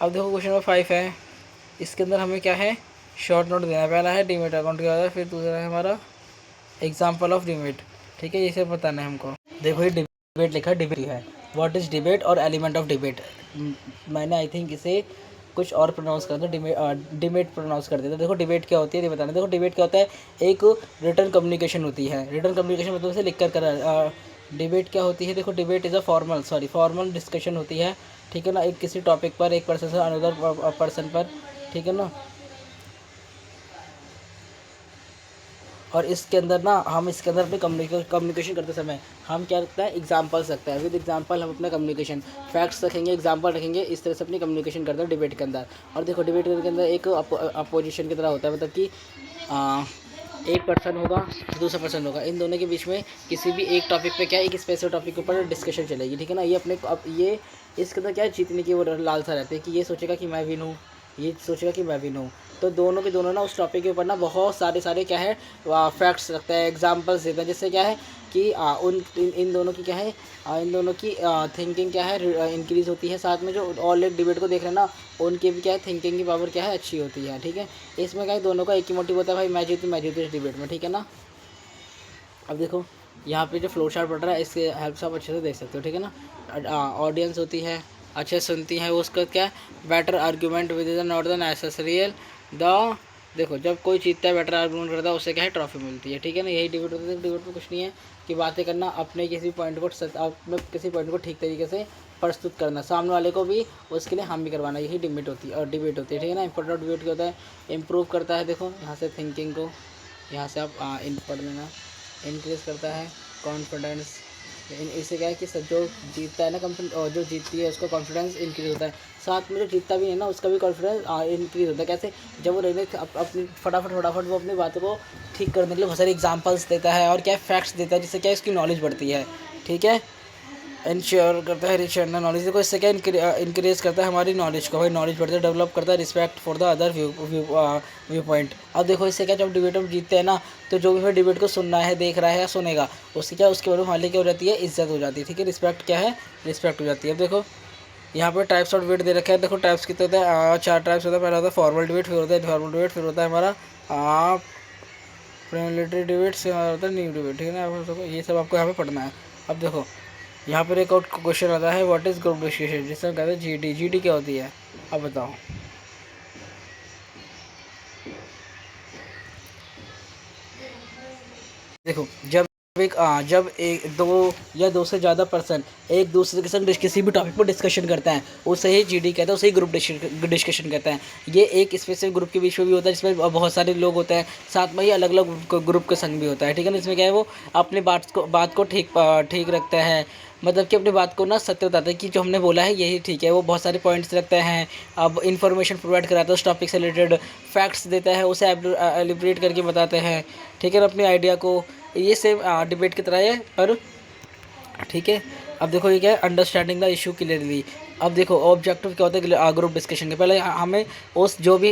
अब देखो क्वेश्चन नंबर 5 है, इसके अंदर हमें क्या है, शॉर्ट नोट देना है। पहला है डीमेट अकाउंट क्या होता है, फिर दूसरा है हमारा एग्जाम्पल ऑफ डिबेट, ठीक है, ये सब बताना है हमको। देखो ये डिबेट लिखा है, डिबेट है, व्हाट इज डिबेट और एलिमेंट ऑफ डिबेट। मैंने आई थिंक इसे कुछ और प्रोनाउंस कर दो, डिबेट प्रोनाउंस कर देते। देखो डिबेट क्या होती है ये बताना। देखो डिबेट क्या होता है, एक रिटर्न कम्युनिकेशन होती है। रिटर्न कम्युनिकेशन मतलब से लिख कर डिबेट क्या होती है, देखो debate is a formal discussion होती है, ठीक है ना, एक किसी टॉपिक पर एक पर्सन से अनदर पर्सन पर, ठीक है ना। और इसके अंदर ना हम इसके अंदर अपने कम्युनिकेशन करते समय हम क्या रखते हैं, एग्जाम्पल्स रखते हैं। विद एग्जाम्पल हम अपना कम्युनिकेशन, फैक्ट्स रखेंगे, एग्जाम्पल रखेंगे, इस तरह से अपनी कम्युनिकेशन करते हैं डिबेट के अंदर। और देखो डिबेट के अंदर एक अपोजिशन की तरह होता है, मतलब कि एक पर्सन होगा, दूसरा पर्सन होगा, इन दोनों के बीच में किसी भी एक टॉपिक पे क्या है, एक स्पेसिफिक टॉपिक के ऊपर डिस्कशन चलेगी, ठीक है ना। ये अपने अब ये इसके अंदर क्या है, जीतने की वो लालसा रहती है कि ये सोचेगा कि मैं विन हूँ, ये सोचेगा कि मैं विन हूँ। तो दोनों के दोनों ना उस टॉपिक के ऊपर ना बहुत सारे क्या है फैक्ट्स रखते हैं, एग्जांपल्स देते हैं, जिससे क्या है कि इन दोनों की क्या है, इन दोनों की थिंकिंग क्या है इंक्रीज़ होती है। साथ में जो ऑलरेडी डिबेट को देख रहे हैं ना, उनकी भी क्या है थिंकिंग की पावर क्या है अच्छी होती है, ठीक है। इसमें क्या है दोनों का एक ही मोटिव होता है, भाई मैं जीतूँ इस डिबेट में, ठीक है ना। अब देखो यहाँ पे जो फ्लो चार्ट पड़ रहा है, इसके हेल्प से आप अच्छे से देख सकते हो, ठीक है ना। ऑडियंस होती है, अच्छे सुनती है, वो उसका क्या है better argument within not the necessarily the. देखो जब कोई जीतता है, बेटर आर्गूमेंट करता है, उससे क्या है ट्रॉफी मिलती है, ठीक है ना। यही डिबेट होता है। डिबेट में कुछ नहीं है कि बातें करना, अपने किसी पॉइंट को किसी पॉइंट को ठीक तरीके से प्रस्तुत करना, सामने वाले को भी उसके लिए हामी करवाना, यही डिबेट होती है। और डिबेट होती है, ठीक है ना। इंपॉर्टेंट डिबेट क्या होता है, इम्प्रूव करता है। देखो यहाँ से थिंकिंग को, यहाँ से आप इन पढ़ लेना, इंक्रीज करता है कॉन्फिडेंस। इससे क्या है कि जो जीतता है ना कंपनी, और जो जीतती है उसका कॉन्फिडेंस इंक्रीज होता है। साथ में जो जीतता भी है ना, उसका भी कॉन्फिडेंस इंक्रीज होता है। कैसे, जब वो रहने अपनी फटाफट वो अपनी बातों को ठीक करने के लिए बहुत सारे एग्जांपल्स देता है, और क्या फैक्ट्स देता है, जिससे क्या उसकी नॉलेज बढ़ती है, ठीक है। इंश्योर करता है रिच नॉलेज, देखो इससे क्या इंक्रीज करता है हमारी नॉलेज को, भाई नॉलेज बढ़ता है, डेवलप करता है respect for the other view point. अब देखो इससे क्या, जब डिबेट में जीतते हैं ना, तो जो भी हमें डिबेट को सुनना है, देख रहा है या सुनेगा, उससे क्या उसके बारे में हमारे क्या हो जाती है, इज्जत हो जाती है, ठीक है। रिस्पेक्ट क्या है, रिस्पेक्ट हो जाती है। अब देखो यहाँ पे टाइप्स ऑफ डिबेट दे रखे हैं। देखो टाइप्स कितने होते हैं, 4 टाइप्स होता है। पहला होता है फॉर्मल डिबेट, फिर होता है इनफॉर्मल डिबेट, फिर होता है हमारा प्रिलिमिनरी डिबेट, से हमारा होता है न्यू डिबेट, ठीक है ना। ये सब आपको यहाँ पे पढ़ना है। अब देखो यहाँ पर एक और क्वेश्चन आता है, व्हाट इज़ ग्रुप डिस्कशन, जिसमें कहते हैं जीडी। जीडी क्या होती है, अब बताओ। देखो जब एक दो या दो से ज़्यादा पर्सन एक दूसरे के संग किसी भी टॉपिक पर डिस्कशन करता है, उसे ही जीडी कहता है, उसे ही ग्रुप डिस्कशन कहता है। ये एक स्पेसिफिक ग्रुप के बीच में भी होता है, जिसमें बहुत सारे लोग होते हैं, साथ में ही अलग अलग ग्रुप के संग भी होता है, ठीक है ना। इसमें क्या है, वो अपनी बात को ठीक रखते हैं, मतलब कि अपनी बात को ना सत्य बताते हैं कि जो हमने बोला है यही ठीक है। वो बहुत सारे पॉइंट्स रखते हैं, अब इन्फॉर्मेशन प्रोवाइड कराता है उस टॉपिक से रिलेटेड, फैक्ट्स देता है, उसे एलिब्रेट करके बताते हैं, ठीक है ना, अपनी आइडिया को। ये सेम डिबेट की तरह है, पर ठीक है। अब देखो ये क्या है, अंडरस्टैंडिंग द इशू क्लियरली। अब देखो ऑब्जेक्टिव क्या होता है ग्रुप डिस्कशन के, पहले हमें उस जो भी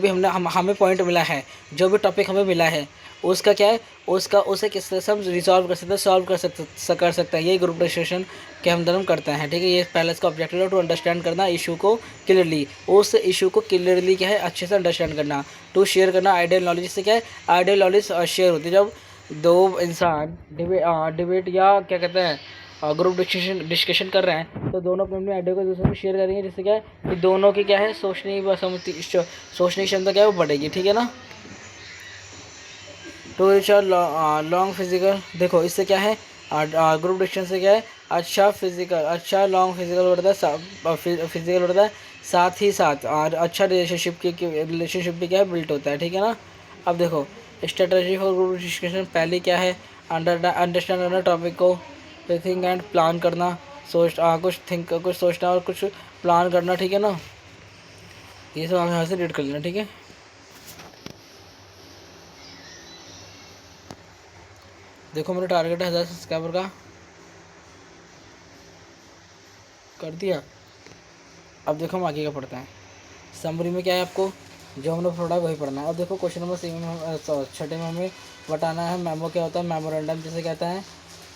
हमें पॉइंट मिला है, जो भी टॉपिक हमें मिला है, उसका क्या है, उसे किस तरह से हम रिजॉल्व कर सकते हैं, सॉल्व कर सकते हैं। ये ग्रुप डिस्कशन के हम धर्म करते हैं, ठीक है। ये पहले इसका ऑब्जेक्टिव है, टू अंडरस्टैंड करना इशू को क्लियरली, उस इशू को क्लियरली क्या है अच्छे से अंडरस्टैंड करना। टू शेयर करना आइडियल नॉलेज, इससे क्या है आइडियल नॉलेज शेयर होती है। जब दो इंसान डिबेट या क्या कहते हैं ग्रुप डिस्कशन कर रहे हैं, तो दोनों अपने अपने आइडिया को दूसरे में शेयर करेंगे, जिससे क्या है कि दोनों की क्या है सोचने की क्षमता क्या है वो बढ़ेगी, ठीक है ना। टू रिच लॉन्ग फिजिकल, देखो इससे क्या है ग्रुप डिस्कशन से क्या है अच्छा लॉन्ग फिजिकल बढ़ता है, फिजिकल बढ़ता है, साथ ही साथ और अच्छा रिलेशनशिप भी क्या है बिल्ट होता है, ठीक है ना। अब देखो स्ट्रेटजी फॉर ग्रुप डिस्कशन, पहले क्या है अंडरस्टैंड करना टॉपिक को, थिंक एंड प्लान करना, कुछ सोचना और कुछ प्लान करना, ठीक है ना। ये सब हम यहाँ से रीड कर लेना, ठीक है। देखो मेरा टारगेट है 1000 सब्सक्राइबर का, कर दिया। अब देखो हम आगे का पढ़ते हैं। समरी में क्या है, आपको जो हमने पढ़ा है वही पढ़ना है। अब देखो क्वेश्चन नंबर 6 में छठे में हमें बताना है मेमो क्या होता है, मेमोरेंडम जिसे कहते हैं,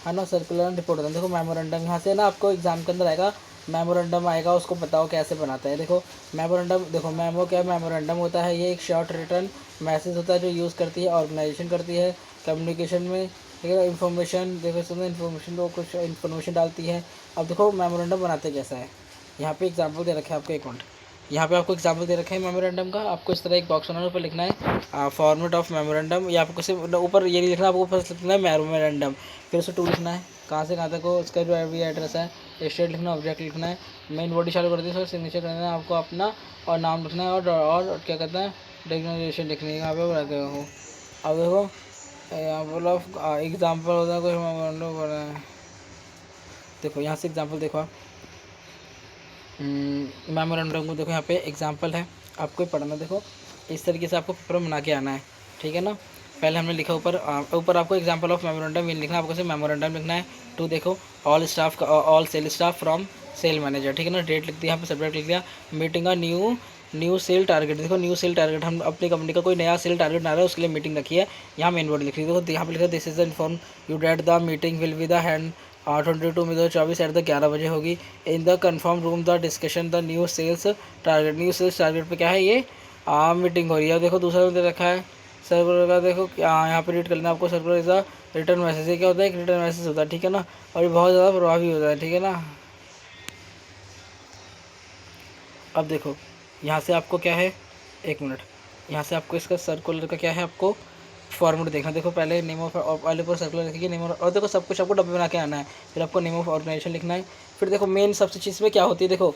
है ना, सर्कुलर रिपोर्ट होता है। देखो मेमोरेंडम यहाँ से ना आपको एग्जाम के अंदर आएगा, मेमोरेंडम आएगा, उसको बताओ कैसे बनाता है। देखो मेमोरेंडम, देखो मेमो क्या है, मेमोरेंडम होता है ये एक शॉर्ट रिटर्न मैसेज होता है जो यूज़ करती है ऑर्गेनाइजेशन करती है कम्युनिकेशन में, ठीक है। इन्फॉर्मेशन, देखो इसमें इन्फॉर्मेशन तो कुछ इन्फॉर्मेशन डालती है। अब देखो मेमोरेंडम बनाते कैसा है, यहाँ पे एग्जाम्पल दे रखा है आपको, एक मिनट, यहाँ पे आपको एग्जाम्पल दे रखा है मेमोरेंडम का। आपको इस तरह एक बॉक्स बनाना, ऊपर लिखना है फॉर्मेट ऑफ मेमोरेंडम, या आपको सिर्फ ऊपर ये नहीं लिखना, आपको ऊपर लिखना है मेमोरेंडम, फिर उसको टू लिखना है, कहाँ से कहाँ तक हो, उसका जो भी एड्रेस है, स्टेट लिखना, ऑब्जेक्ट लिखना है, मेन बॉडी चालू कर दी, फिर सिग्नेचर करना है आपको अपना, और नाम लिखना है, और क्या कहते हैं डिक्लेरेशन लिखनी है, यहाँ पे रखे हो। अब देखो एग्जाम्पल ऑफ एग्जाम्पल होता है कुछ मेमोरेंडम बना है, देखो यहाँ से एग्जाम्पल देखो आप, मेमोरेंडम को देखो यहाँ पे एग्जांपल है, आपको पढ़ना। देखो इस तरीके से आपको पेपर बना के आना है, ठीक है ना। पहले हमने लिखा ऊपर ऊपर आपको एग्जांपल ऑफ मेमोरेंडम लिखना है, आपको सिर्फ मेमोरेंडम लिखना है। टू देखो all staff, all sale staff from sale manager, ठीक है ना। डेट लिख दिया, यहाँ पे सब्जेक्ट लिख दिया, मीटिंग का न्यू सेल टारगेट। देखो न्यू सेल टारगेट, हम अपनी कंपनी का कोई नया सेल टारगेट बना रहे हैं, उसके लिए मीटिंग रखी है, यहाँ मेन वर्ड लिख रही है। देखो यहाँ पे लिखा this is inform you that the meeting will be the held 22 में 2024 एट द 11 बजे होगी in the confirm room the discussion the new sales target. New sales target पे क्या है, ये मीटिंग हो रही है। देखो दूसरा दे रखा है सर्कुलर का, देखो यहाँ पे रीड करना आपको, circular is a return message. ये क्या होता है, एक रिटर्न मैसेज होता है, ठीक है ना, और ये बहुत ज़्यादा प्रभावी होता है, ठीक है ना। अब देखो यहाँ से आपको क्या है, एक मिनट, यहाँ से आपको इसका सर्कुलर का क्या है, आपको फॉर्मेट देखना। देखो पहले नेम ऑफ, पहले पूरा सर्कुलर लिखिए नेम, और देखो सब कुछ आपको डब्बे बना के आना है, फिर आपको नेम ऑफ ऑर्गेनाइजेशन लिखना है। फिर देखो मेन सबसे चीज़ में क्या होती है, देखो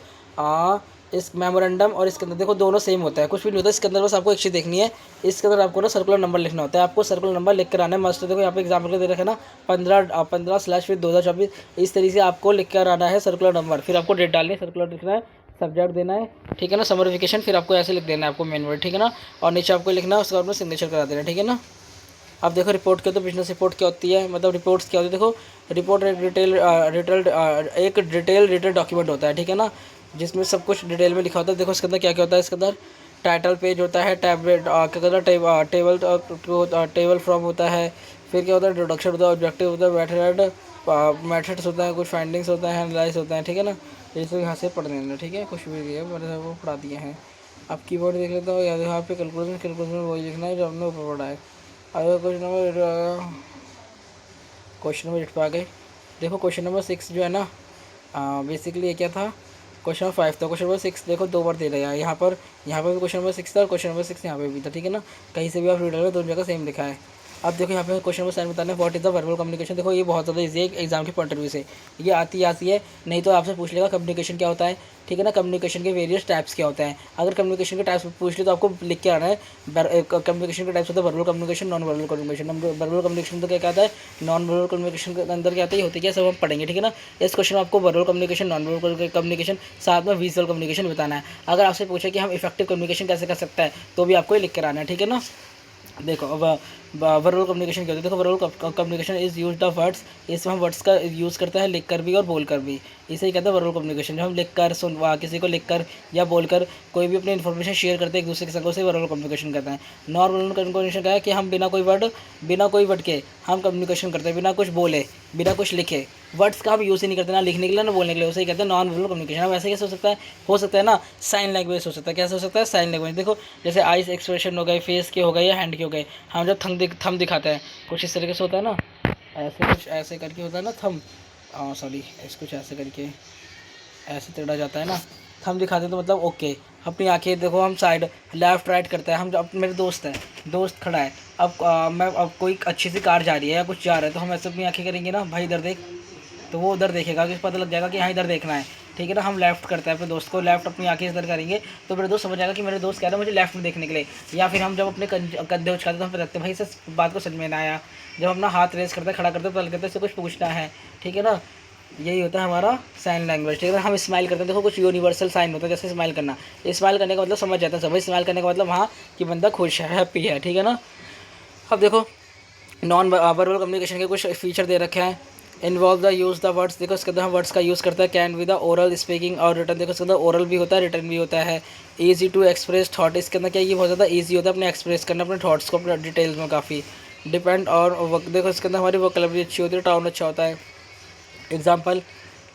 इस मेमोरेंडम और इसके अंदर देखो दोनों सेम होता है, कुछ भी नहीं होता इसके अंदर, बस आपको एक चीज़ देखनी है, इसके अंदर आपको ना सर्कुलर नंबर लिखना होता है, आपको सर्कुलर नंबर लिख कर आना है मस्ट। देखो यहाँ पे एग्जाम्पल दे रखा है ना 15/5/2024, इस तरीके से आपको लिख कर आना है सर्कुलर नंबर, फिर आपको डेट डालनी है, सर्कुलर लिखना है, सब्जेक्ट देना है, ठीक है ना, समरिफिकेशन, फिर आपको ऐसे लिख देना है आपको मेन वर्ड, ठीक है ना, और नीचे आपको लिखना है, उसके बाद में सिग्नेचर करा देना, ठीक है ना। अब देखो रिपोर्ट क्या होता है, बिजनेस रिपोर्ट क्या होती है, मतलब रिपोर्ट्स क्या होती है। देखो रिपोर्ट एक डिटेल डॉक्यूमेंट होता है, ठीक है ना, जिसमें सब कुछ डिटेल में लिखा होता है। देखो इसके अंदर क्या क्या होता है, इसके अंदर टाइटल पेज होता है, टैबलेट क्या कहता है, टेबल फ्रॉम होता है, फिर क्या होता है इंट्रोडक्शन होता है, ऑब्जेक्टिव होता है, मेथड्स होता है, कुछ फाइंडिंग्स होता है, एनालाइज होता है, ठीक है ना। जैसे यहाँ से पढ़ लेना, ठीक है, कुछ भी दिया मैंने वो पढ़ा दिए हैं। अब कीवर्ड देख लेता हूँ, यहाँ पे कैलकुलेशन वही लिखना है जो हमने ऊपर पढ़ा है। अगर क्वेश्चन नंबर 8 पे आ गए। देखो क्वेश्चन नंबर 6 जो है ना, बेसिकली ये क्या था, क्वेश्चन नंबर 5 था, क्वेश्चन नंबर 6 देखो 2 बार दे रहा है, यहाँ पर भी क्वेश्चन नंबर 6 था, और क्वेश्चन नंबर 6 यहाँ पे भी था, ठीक है ना, कहीं से भी आप रीड करोगे दोनों जगह सेम लिखा है। अब देखो यहाँ पे क्वेश्चन नंबर 7 बताना है what is the verbal communication. देखो ये बहुत ज़्यादा इजी है एग्जाम के पॉइंट ऑफ व्यू से, ये आती है, नहीं तो आपसे पूछ लेगा कम्युनिकेशन क्या होता है, ठीक है ना, कम्युनिकेशन के वेरियस टाइप्स क्या होते हैं। अगर कम्युनिकेशन के टाइप्स पूछ ले तो आपको लिख के आना है, कम्युनिकेशन के टाइप्स होता है verbal communication, non verbal communication. Verbal communication तो क्या कहता है, नॉन वर्बल कम्युनिकेशन के अंदर क्या आता है, होती क्या, सब हम पढ़ेंगे, ठीक है ना। इस क्वेश्चन में आपको verbal communication, non verbal communication, साथ में विजुअल कम्युनिकेशन बताना है। अगर आपसे पूछे कि हम इफेक्टिव कम्युनिकेशन कैसे कर सकते हैं, तो भी आपको ये लिख कर आना है, ठीक है ना। देखो अब वर्बल कम्युनिकेशन क्या होता है, देखो verbal communication is use the words, इसमें हम वर्ड्स का यूज़ करते हैं लिख कर भी और बोल कर भी, इसे ही कहते हैं वर्बल कम्युनिकेशन। जब हम लिख कर किसी को लिख कर या बोल कर कोई भी अपनी इन्फॉर्मेशन शेयर करते हैं एक दूसरे के साथ, उसे वर्बल कम्युनिकेशन कहते हैं। नॉन वर्बल कम्युनिकेशन क्या है कि हम बिना कोई वर्ड के हम कम्युनिकेशन करते हैं, बिना कुछ बोले, बिना कुछ लिखे, वर्ड्स का हम यूज़ ही नहीं करते, ना लिखने के लिए ना बोलने के लिए, उसे ही कहते हैं नॉन वर्बल कम्युनिकेशन। अब ऐसे कैसे हो सकता है ना, साइन लैंग्वेज हो सकता है, कैसे हो सकता है, साइन लैंग्वेज। देखो जैसे आइस एक्सप्रेशन हो गए, फेस के हो गए या हैंड के हो गए, हम जब थम दिखाते हैं कुछ इस तरीके से होता है ना, ऐसे कुछ ऐसे करके होता है ना थम, सॉरी कुछ ऐसे करके ऐसे टेढ़ा जाता है ना, थम दिखाते हैं तो मतलब ओके। अपनी आंखें देखो, हम साइड लेफ्ट राइट करते हैं, हम जब मेरे दोस्त खड़ा है, अब कोई अच्छी सी कार जा रही है या कुछ जा रहा है, तो हम ऐसे अपनी आंखें करेंगे ना, भाई इधर देख, तो वो उधर देखेगा, कि पता लग जाएगा कि हाँ इधर देखना है, ठीक है ना। हम लेफ्ट करते हैं अपने दोस्त को, लेफ्ट अपनी आंखें इधर करेंगे तो मेरे दोस्त समझ जाएगा कि मेरे दोस्त कह रहे हैं मुझे लेफ्ट में देखने के लिए। या फिर हम जब अपने कंधे उचकाते तो हम पता लगते हैं भाई इस बात को समझ में ना आया। जब हम अपना हाथ रेस करते हैं, खड़ा करते हैं, पता लगता है इससे कुछ पूछना है, ठीक है ना। यही होता है हमारा साइन लैंग्वेज, ठीक है। हम स्माइल करते हैं, देखो कुछ यूनिवर्सल साइन होता है, जैसे स्माइल करना, स्माइल करने का मतलब समझ जाता है सभी, स्माइल करने का मतलब हाँ कि बंदा खुश है, हैप्पी है, ठीक है ना। अब देखो नॉन वर्बल कम्युनिकेशन के कुछ फीचर दे रखे हैं। Involve the use the words, देखो इसके अंदर हम वर्ड्स का यूज़ करता है, can with the oral speaking और रिटर्न, देखो इसके अंदर ओरल भी होता है, रिटर्न भी होता है। ईजी टू एक्सप्रेस थॉट, इसके अंदर क्या ये बहुत ज़्यादा ईजी होता है अपने एक्सप्रेस करना अपने थॉट्स को अपने डिटेल्स में काफ़ी, डिपेंड और देखो इसके अंदर हमारी वोकैबुलरी अच्छी होती है, टाउन अच्छा होता है। एग्जाम्पल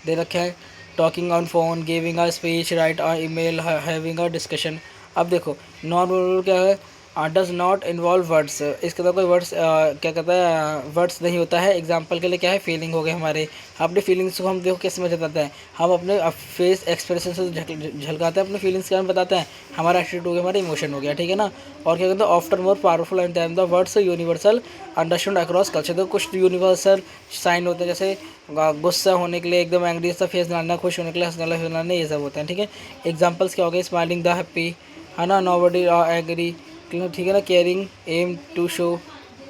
दे रखे हैं, talking on phone, giving a speech, right a email, having a discussion. अब देखो नॉन वर्बल क्या है, डज नॉट इन्वॉल्व वर्ड्स, इसके अंदर कोई वर्ड्स क्या कहता है वर्ड्स नहीं होता है। एग्जाम्पल के लिए क्या है, फीलिंग हो गए हमारे, अपने फीलिंग्स को हम देखो कैसे में जताते हैं, हम अपने फेस एक्सप्रेशन से झलकाते हैं अपने फीलिंग्स के बारे में बताते हैं, हमारा एटीट्यूड हो गया, हमारा इमोशन हो गया, ठीक है ना। और क्या कहते हैं, after more powerful and time the words universal understood across culture. तो कुछ यूनिवर्सल साइन होते हैं, जैसे गुस्सा होने के लिए एकदम एंग्री सा फेस बनाना, खुश होने के लिए हंसना हिलाना, ये सब होते हैं, ठीक है। एग्जाम्पल्स क्या हो गए, स्माइलिंग द हैप्पी, है ना, नोबडी एग्री, ठीक है ना, केयरिंग, एम टू शो,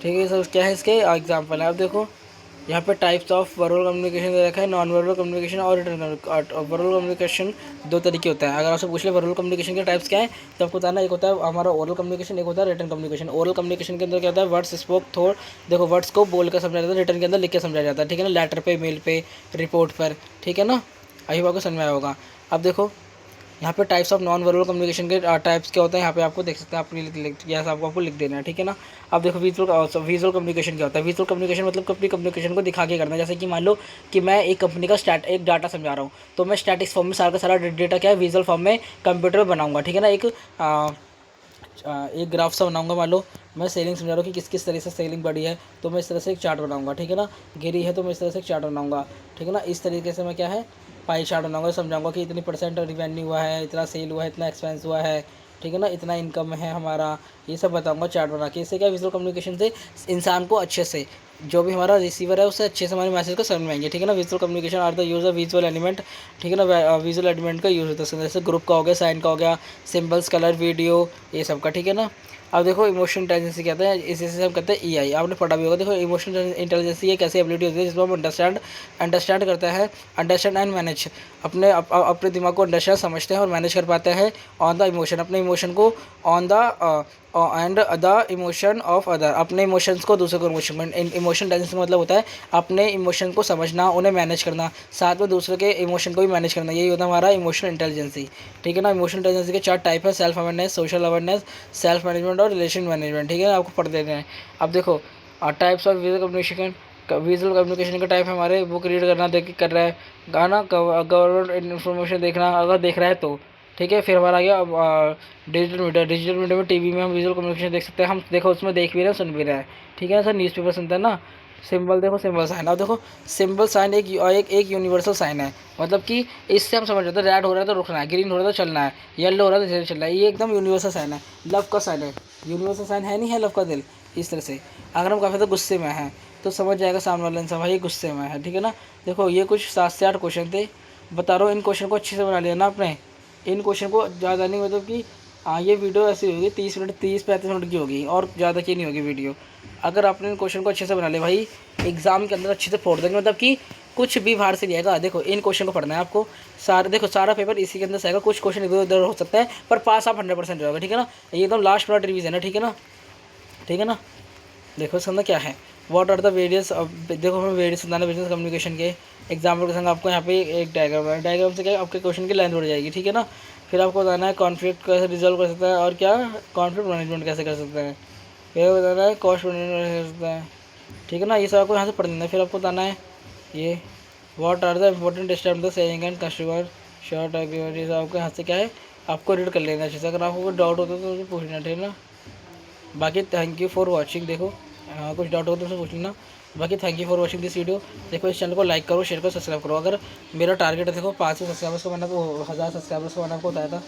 ठीक है। सब क्या है इसके एग्जाम्पल है। अब देखो यहाँ पे टाइप्स ऑफ वर्बल कम्युनिकेशन दे रखा है, नॉन वर्बल कम्युनिकेशन और रिटर्न। वर्बल कम्युनिकेशन दो तरीके होता है। अगर आपसे पूछ ले वर्बल कम्युनिकेशन के टाइप्स क्या है, तो आपको बताना, एक होता है हमारा ओरल कम्युनिकेशन, एक होता है रिटर्न कम्युनिकेशन। ओरल कम्युनिकेशन के अंदर क्या होता है, वर्ड्स स्पोक थोड़, देखो वर्ड्स को बोल कर समझाया जाता है, रिटर्न के अंदर लिख के समझाया जाता है, ठीक है ना, लेटर पे, मेल पे, रिपोर्ट पर, ठीक है ना। आई होप आपको समझ में आया होगा। अब देखो यहाँ पे types of non verbal communication के टाइप्स क्या होते हैं, यहाँ पे आपको देख सकते हैं, आप यहाँ आपको लिख देना है, ठीक है ना। अब देखो विजुअल कम्युनिकेशन क्या होता है। विजुअल कम्युनिकेशन मतलब अपनी कम्युनिकेशन को दिखा के करना है। जैसे कि मान लो कि मैं एक कंपनी का एक डाटा समझा रहा हूँ, तो मैं स्टैटिक्स फॉर्म में सारा का सारा डेटा क्या है, विजुअल फॉर्म में कंप्यूटर में बनाऊंगा, ठीक है ना। एक ग्राफ सा बनाऊंगा, मान लो मैं सेलिंग समझा रहा हूँ कि किस किस तरह से सेलिंग बढ़ी है, तो मैं इस तरह से एक चार्ट बनाऊंगा, ठीक है ना। गिरी है तो मैं इस तरह से एक चार्ट बनाऊंगा, ठीक है ना। इस तरीके से मैं क्या है, पाई चार्ट बनाऊंगा, समझाऊंगा कि इतनी परसेंट रिवेन्यू हुआ है, इतना सेल हुआ है, इतना एक्सपेंस हुआ है, ठीक है ना, इतना इनकम है हमारा, ये सब बताऊंगा चार्ट बना के। इससे क्या विजुअल कम्युनिकेशन से इंसान को अच्छे से, जो भी हमारा रिसीवर है उससे अच्छे से हमारे मैसेज को समझ में आएंगे, ठीक है ना। Visual communication are the use of visual element, ठीक है ना। विजुअल एलिमेंट का यूज़ होता है, जैसे ग्रुप का हो गया, साइन का हो गया, सिंबल्स, कलर, वीडियो, ये सब का, ठीक है ना। अब देखो इमोशनल इंटेलिजेंसी कहते हैं, इसी से हम कहते हैं ईआई, आपने पढ़ा भी होगा। देखो इमोशनल इंटेलिजेंसी एक ऐसी एबिलिटी होती है जिसमें हम अंडरस्टैंड करते हैं, अंडरस्टैंड एंड मैनेज, अपने दिमाग को अंडरस्टैंड समझते हैं और मैनेज कर पाते हैं ऑन द इमोशन, अपने इमोशन को on the end the emotion of other, अपने इमोशंस को दूसरे को इमोशन इंटेलिजेंस का मतलब होता है अपने इमोशन को समझना, उन्हें मैनेज करना, साथ में दूसरे के इमोशन को भी मैनेज करना, यही होता है हमारा इमोशनल इंटेलिजेंसी, ठीक है ना। इमोशनल इंटेलिजेंसी के 4 टाइप है, self awareness, social awareness, self management और रिलेशन मैनेजमेंट, ठीक है ना, आपको पढ़ देते हैं। अब देखो types of visual communication, visual communication का टाइप हमारे बुक रीड करना, देख कर रहा है, गाना, गवर्नमेंट इन्फॉर्मेशन देखना अगर देख रहा है तो, ठीक है। फिर हमारा आ गया डिजिटल मीडिया, डिजिटल मीडिया में टीवी में हम विजुअल कम्युनिकेशन देख सकते हैं, हम देखो उसमें देख भी रहे हैं, सुन भी रहे हैं, ठीक है ना। सर न्यूज़पेपर सुनते हैं ना, सिंबल देखो, सिंबल साइन। अब देखो सिंबल साइन एक यूनिवर्सल साइन है, मतलब कि इससे हम समझ जाते हैं रेड हो रहा है तो रुकना है, ग्रीन हो रहा है तो चलना है, येलो हो रहा है तो धीरे चलना है, ये एकदम यूनिवर्सल साइन है। लव का साइन है, यूनिवर्सल साइन है, नहीं है लव का दिल, इस तरह से। अगर हम काफ़ी ज़्यादा गुस्से में हैं तो समझ जाएगा सामने वाला इंसान भाई गुस्से में है, ठीक है ना। देखो ये कुछ 7 से 8 क्वेश्चन थे, बता रहा हूँ, इन क्वेश्चन को अच्छे से बना लिया ना आपने, इन क्वेश्चन को ज़्यादा नहीं, मतलब कि ये वीडियो ऐसी होगी 30-35 मिनट की होगी और ज़्यादा की नहीं होगी वीडियो। अगर आपने इन क्वेश्चन को अच्छे से बना लिया भाई, एग्जाम के अंदर अच्छे से फोड़ देंगे, मतलब कि कुछ भी बाहर से नहीं आएगा। देखो इन क्वेश्चन को पढ़ना है आपको, सारा पेपर इसी के अंदर से आएगा, कुछ क्वेश्चन इधर उधर हो सकता है पर पास आप 100% जाओगे, ठीक है ना। ये एकदम लास्ट वाला रिवीजन है, ठीक है ना, ठीक है ना। देखो इसके अंदर क्या है, व्हाट आर द वेरियस, देखो हमें वेरियस बताना बिजनेस कम्युनिकेशन के। एग्जाम्पल के संग आपको यहाँ पे एक डायग्राम है, डायग्राम से क्या आपके क्वेश्चन की लेंथ बढ़ जाएगी, ठीक है ना। फिर आपको बताना है कॉन्फ्लिक्ट कैसे रिजॉल्व कर सकता है और क्या कॉन्फ्लिक्ट मैनेजमेंट कैसे कर सकते हैं, फिर बताना है कॉस्ट मैनेजमेंट कर सकता है, ठीक है ना। ये सब आपको यहाँ से पढ़ लेना है। फिर आपको बताना है ये what are the important step the selling and customer short agreement, ये सब आपको यहाँ से क्या है आपको रीड कर लेना अच्छे से। अगर आपको कोई डाउट होता है तो मुझे पूछना, ठीक है ना। बाकी थैंक यू फॉर वॉचिंग, देखो कुछ डाउट हो तो मुझसे पूछ लेना। बाकी thank you for watching this video. देखो इस चैनल को लाइक करो, शेयर करो, सब्सक्राइब करो। अगर मेरा टारगेट है देखो 500 सब्सक्राइबर्स को, मैंने आपको 1000 सब्सक्राइबर्स को मैंने आपको बताया था,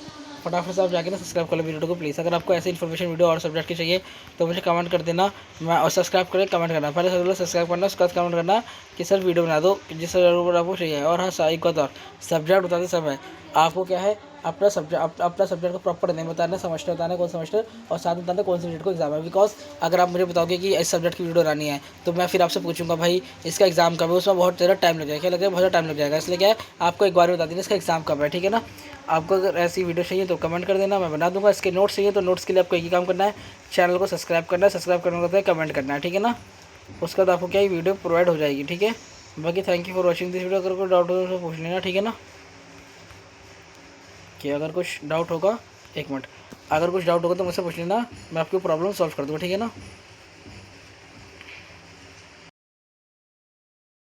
फटाफट से आप जाके ना सब्सक्राइब कर लो वीडियो को प्लीज़। अगर आपको ऐसी इन्फॉर्मेशन वीडियो और सब्जेक्ट की चाहिए तो मुझे कमेंट कर देना, मैं और सब्सक्राइब करें, कमेंट करना, पहले सबसे सब्सक्राइब करना, उसके बाद कमेंट करना कि सर वीडियो बना दो जिस जरूर आपको चाहिए। और हाँ एक बात और, सब्जेक्ट बताते समय आपको क्या है अपना सब्जेक्ट को प्रॉपर नहीं बताना, सेमेस्टर बताना कौन सेमेस्टर, और साथ में बताना कौन से सब्जेक्ट को एग्जाम है। बिकॉज अगर आप मुझे बताओगे कि इस सब्जेक्ट की वीडियो बनानी है तो मैं फिर आपसे पूछूंगा भाई इसका एग्जाम कब है, उसमें बहुत ज़्यादा टाइम लग जाएगा, क्या लगेगा बहुत ज़्यादा टाइम लग जाएगा। इसलिए क्या है आपको एक बार बता देना इसका एग्जाम कब है, ठीक है ना। आपको अगर ऐसी वीडियो चाहिए तो कमेंट कर देना, मैं बना दूंगा। इसके नोट्स चाहिए तो नोट्स के लिए आपको एक ही काम करना है, चैनल को सब्सक्राइब करना है, सब्सक्राइब करने के बाद कमेंट करना है, ठीक है ना। उसके बाद आपको क्या ही वीडियो प्रोवाइड हो जाएगी, ठीक है। बाकी thank you for watching this video. अगर कोई डाउट हो तो पूछ लेना, ठीक है ना। कि अगर कुछ डाउट होगा, एक मिनट, अगर कुछ डाउट होगा तो मुझसे पूछ लेना, मैं आपकी प्रॉब्लम सॉल्व कर दूँगा, ठीक है ना।